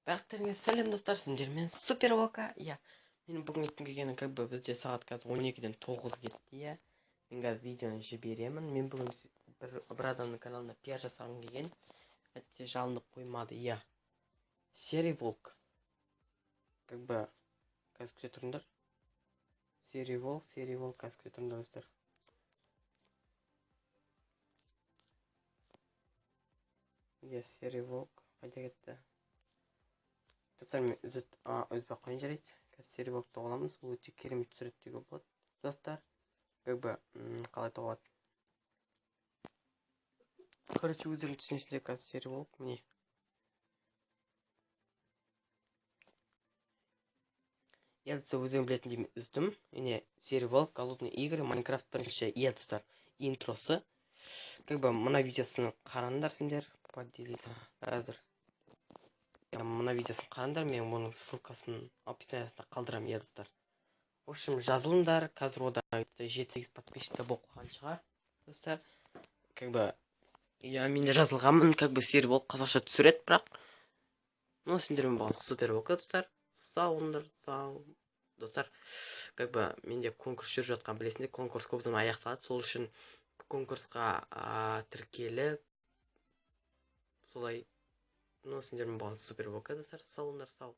Барлықтарыңа сәлем достар, сендермен супер ока. Менің бүгін айттым келгені бізде сағат қазір 12-ден 9 кетті. Мен қазір видеоны жіберемін. Мен бүгін бір адамның каналына пиар жасағым келген. Әтте жалынып қоймады. Серый волк. Қазір күте тұрыңдар. Серый волк, қазір күте тұрыңдар достар. Серый волк. Қайда кетті? Достар, мен үзбей қойын жарайды. Қазір серый волкты оламыз. Бұл өте керемет суреттеуге болады. Достар, қалай тоғылады. Короче, өздерің түсінесіздер, қазір серый волк. Міне. Достар, өздерің білетіндей үздім. Міне, серый волк, голодные игры, Майнкрафт бірінші. Достар, интросы. Мына видеосын қараңдар сендер. Поделиться. Қазір. Мына видеосын қараңдар, мен оның ссылкасын описаниясында қалдырамын, достар. В общем, жазылыңдар. Қазір ода 7-8 подписчикта болып қалған шығар, достар. Мен жазылғанмын, серый волк қазақша түсіреді, бірақ. Сендермен болған супер ока, достар. Сау болыңдар, сау. Достар, менде конкурс жүріп жатқан білесіңдер, конкурс көптен аяқталады. Сол үшін конкурсқа тіркеліп, солай. Сендермен болған супер ока, достар. Сау болыңдар, сау.